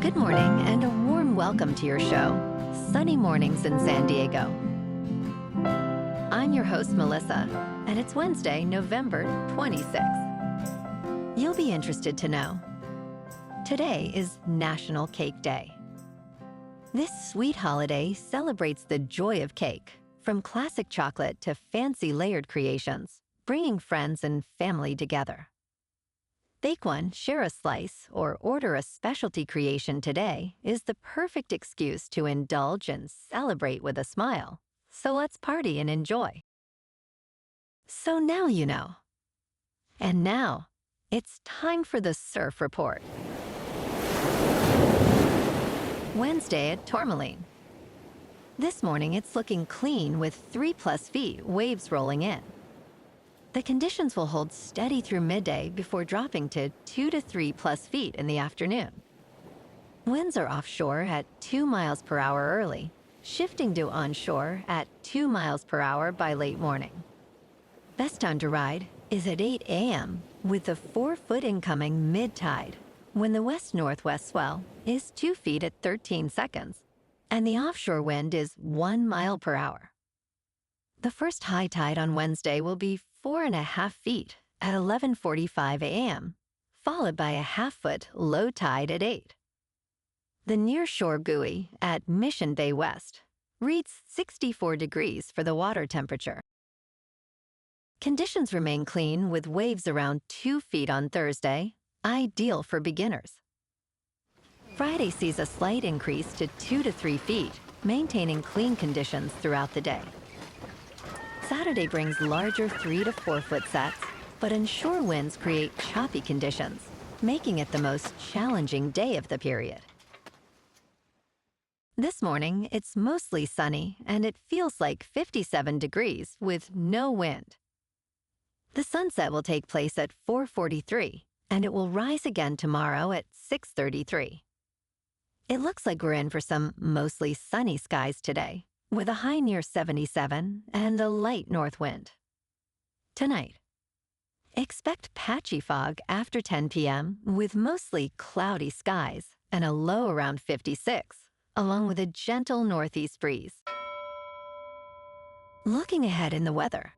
Good morning and a warm welcome to your show, Sunny Mornings in San Diego. I'm your host, Melissa, and it's Wednesday, November 26th. You'll be interested to know, today is National Cake Day. This sweet holiday celebrates the joy of cake, from classic chocolate to fancy layered creations, bringing friends and family together. Bake one, share a slice, or order a specialty creation today is the perfect excuse to indulge and celebrate with a smile. So let's party and enjoy. So now you know. And now, it's time for the Surf Report. Wednesday at Tourmaline. This morning it's looking clean with 3+ feet waves rolling in. The conditions will hold steady through midday before dropping to 2 to 3+ feet in the afternoon. Winds are offshore at 2 miles per hour early, shifting to onshore at 2 miles per hour by late morning. Best time to ride is at 8 a.m. with the 4-foot incoming mid-tide, when the west-northwest swell is 2 feet at 13 seconds, and the offshore wind is 1 mile per hour. The first high tide on Wednesday will be 4.5 feet at 11:45 a.m., followed by a half-foot low tide at 8. The nearshore buoy at Mission Bay West reads 64 degrees for the water temperature. Conditions remain clean with waves around 2 feet on Thursday, ideal for beginners. Friday sees a slight increase to 2 to 3 feet, maintaining clean conditions throughout the day. Saturday brings larger 3 to 4 foot sets, but inshore winds create choppy conditions, making it the most challenging day of the period. This morning, it's mostly sunny and it feels like 57 degrees with no wind. The sunset will take place at 4:43, and it will rise again tomorrow at 6:33. It looks like we're in for some mostly sunny skies today, with a high near 77 and a light north wind. Tonight, expect patchy fog after 10 p.m. with mostly cloudy skies and a low around 56, along with a gentle northeast breeze. Looking ahead in the weather,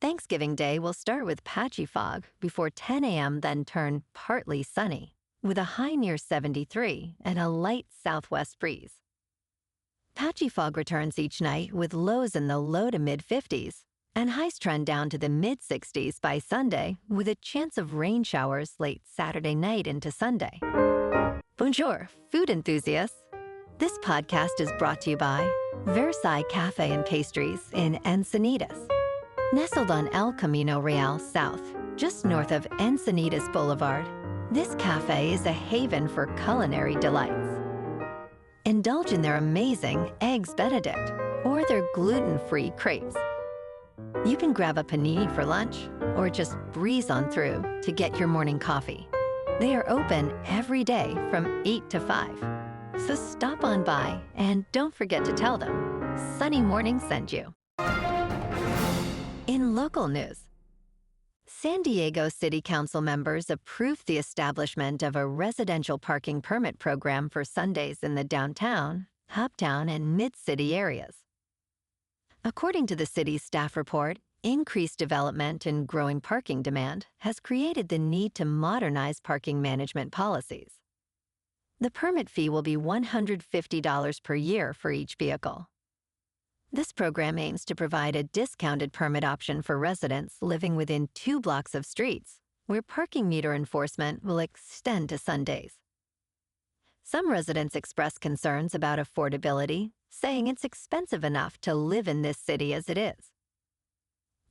Thanksgiving Day will start with patchy fog before 10 a.m., then turn partly sunny, with a high near 73 and a light southwest breeze. Patchy fog returns each night with lows in the low to mid-50s, and highs trend down to the mid-60s by Sunday with a chance of rain showers late Saturday night into Sunday. Bonjour, food enthusiasts. This podcast is brought to you by Versailles Cafe and Pastries in Encinitas. Nestled on El Camino Real South, just north of Encinitas Boulevard, this cafe is a haven for culinary delights. Indulge in their amazing Eggs Benedict or their gluten-free crepes. You can grab a panini for lunch or just breeze on through to get your morning coffee. They are open every day from 8 to 5. So stop on by and don't forget to tell them Sunny Morning sent you. In local news, San Diego City Council members approved the establishment of a residential parking permit program for Sundays in the downtown, Uptown, and mid-city areas. According to the city's staff report, increased development and growing parking demand has created the need to modernize parking management policies. The permit fee will be $150 per year for each vehicle. This program aims to provide a discounted permit option for residents living within 2 blocks of streets, where parking meter enforcement will extend to Sundays. Some residents express concerns about affordability, saying it's expensive enough to live in this city as it is.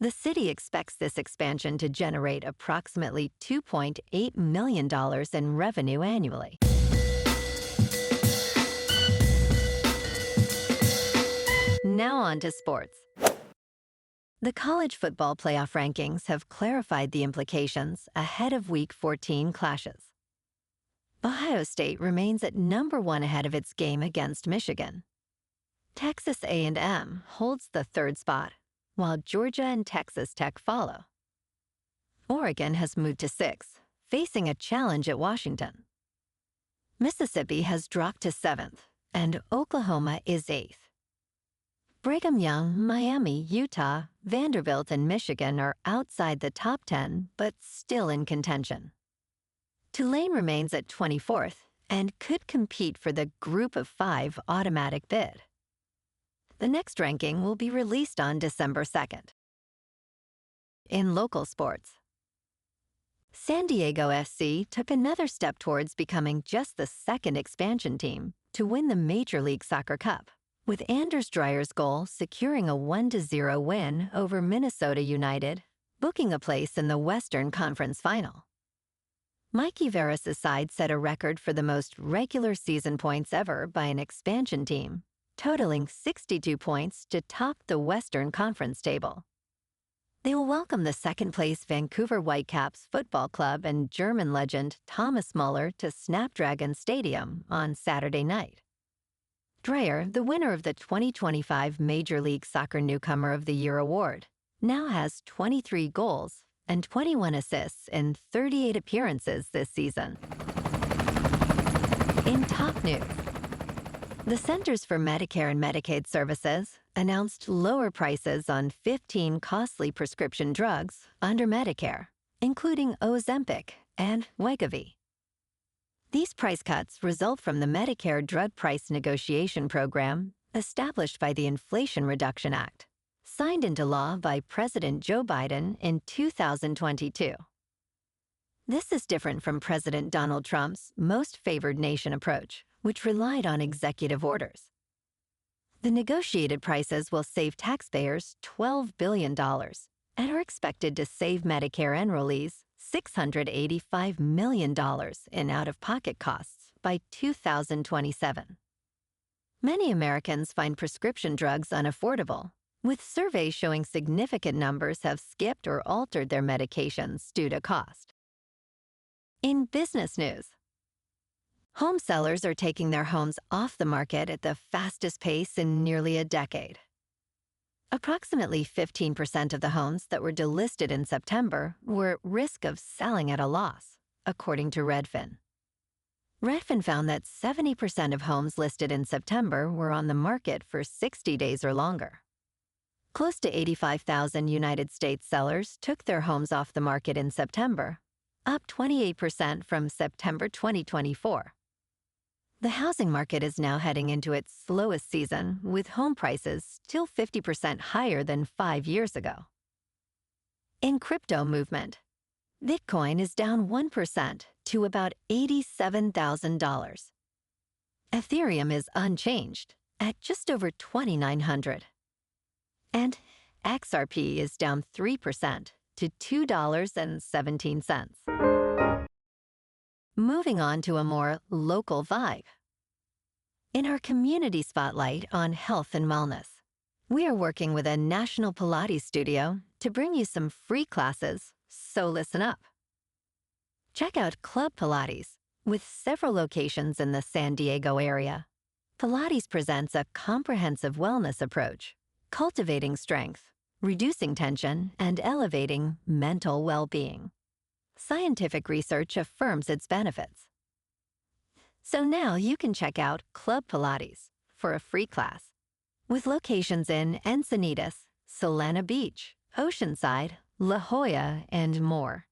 The city expects this expansion to generate approximately $2.8 million in revenue annually. Now on to sports. The college football playoff rankings have clarified the implications ahead of Week 14 clashes. Ohio State remains at number 1 ahead of its game against Michigan. Texas A&M holds the 3rd spot, while Georgia and Texas Tech follow. Oregon has moved to 6, facing a challenge at Washington. Mississippi has dropped to 7th, and Oklahoma is 8th. Brigham Young, Miami, Utah, Vanderbilt, and Michigan are outside the top 10, but still in contention. Tulane remains at 24th and could compete for the Group of 5 automatic bid. The next ranking will be released on December 2nd. In local sports, San Diego SC took another step towards becoming just the second expansion team to win the Major League Soccer Cup, with Anders Dreyer's goal securing a 1-0 win over Minnesota United, booking a place in the Western Conference Final. Mikey Veras' side set a record for the most regular season points ever by an expansion team, totaling 62 points to top the Western Conference table. They will welcome the second-place Vancouver Whitecaps Football Club and German legend Thomas Muller to Snapdragon Stadium on Saturday night. Dreyer, the winner of the 2025 Major League Soccer Newcomer of the Year award, now has 23 goals and 21 assists in 38 appearances this season. In top news, the Centers for Medicare and Medicaid Services announced lower prices on 15 costly prescription drugs under Medicare, including Ozempic and Wegovy. These price cuts result from the Medicare Drug Price Negotiation Program established by the Inflation Reduction Act, signed into law by President Joe Biden in 2022. This is different from President Donald Trump's most favored nation approach, which relied on executive orders. The negotiated prices will save taxpayers $12 billion and are expected to save Medicare enrollees $685 million in out-of-pocket costs by 2027. Many Americans find prescription drugs unaffordable, with surveys showing significant numbers have skipped or altered their medications due to cost. In business news, home sellers are taking their homes off the market at the fastest pace in nearly a decade. Approximately 15% of the homes that were delisted in September were at risk of selling at a loss, according to Redfin. Redfin found that 70% of homes listed in September were on the market for 60 days or longer. Close to 85,000 United States sellers took their homes off the market in September, up 28% from September 2024. The housing market is now heading into its slowest season, with home prices still 50% higher than 5 years ago. In crypto movement, Bitcoin is down 1% to about $87,000. Ethereum is unchanged at just over $2,900. And XRP is down 3% to $2.17. Moving on to a more local vibe. In our community spotlight on health and wellness, we are working with a national Pilates studio to bring you some free classes, so listen up. Check out Club Pilates, with several locations in the San Diego area. Pilates presents a comprehensive wellness approach, cultivating strength, reducing tension, and elevating mental well-being. Scientific research affirms its benefits. So now you can check out Club Pilates for a free class, with locations in Encinitas, Solana Beach, Oceanside, La Jolla, and more.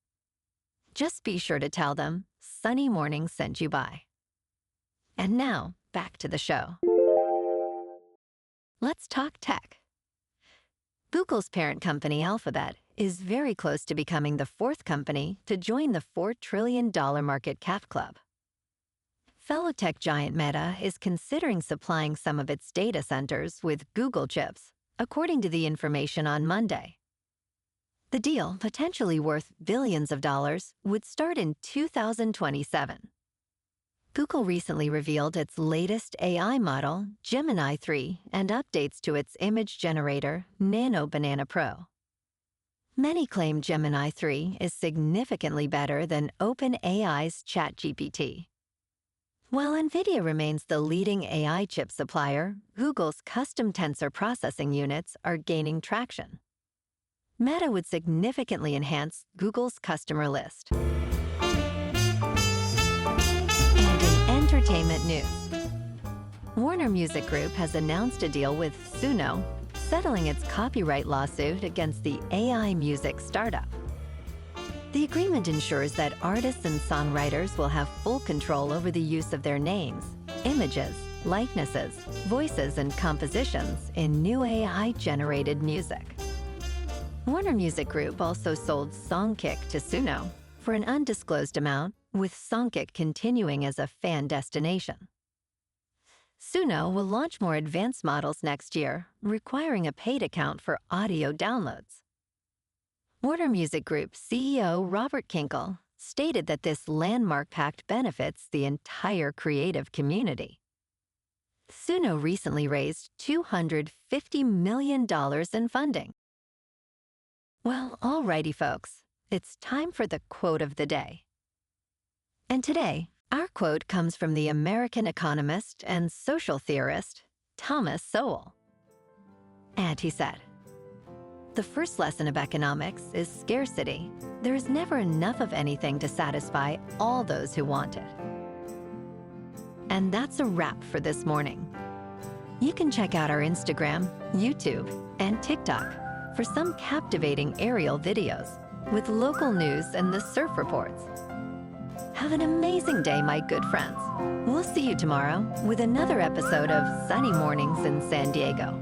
Just be sure to tell them Sunny Morning sent you by. And now, back to the show. Let's talk tech. Google's parent company, Alphabet, is very close to becoming the fourth company to join the $4 trillion market cap club. Fellow tech giant Meta is considering supplying some of its data centers with Google chips, according to the information on Monday. The deal, potentially worth billions of dollars, would start in 2027. Google recently revealed its latest AI model, Gemini 3, and updates to its image generator, Nano Banana Pro. Many claim Gemini 3 is significantly better than OpenAI's ChatGPT. While NVIDIA remains the leading AI chip supplier, Google's custom tensor processing units are gaining traction. Meta would significantly enhance Google's customer list. And in Entertainment news. Warner Music Group has announced a deal with Suno, settling its copyright lawsuit against the AI music startup. The agreement ensures that artists and songwriters will have full control over the use of their names, images, likenesses, voices, and compositions in new AI-generated music. Warner Music Group also sold Songkick to Suno for an undisclosed amount, with Songkick continuing as a fan destination. Suno will launch more advanced models next year, requiring a paid account for audio downloads. Warner Music Group CEO Robert Kinkle stated that this landmark pact benefits the entire creative community. Suno recently raised $250 million in funding. Well, alrighty, folks, it's time for the quote of the day. And today, our quote comes from the American economist and social theorist, Thomas Sowell. And he said, "The first lesson of economics is scarcity. There is never enough of anything to satisfy all those who want it." And that's a wrap for this morning. You can check out our Instagram, YouTube, and TikTok for some captivating aerial videos with local news and the surf reports. Have an amazing day, my good friends. We'll see you tomorrow with another episode of Sunny Mornings in San Diego.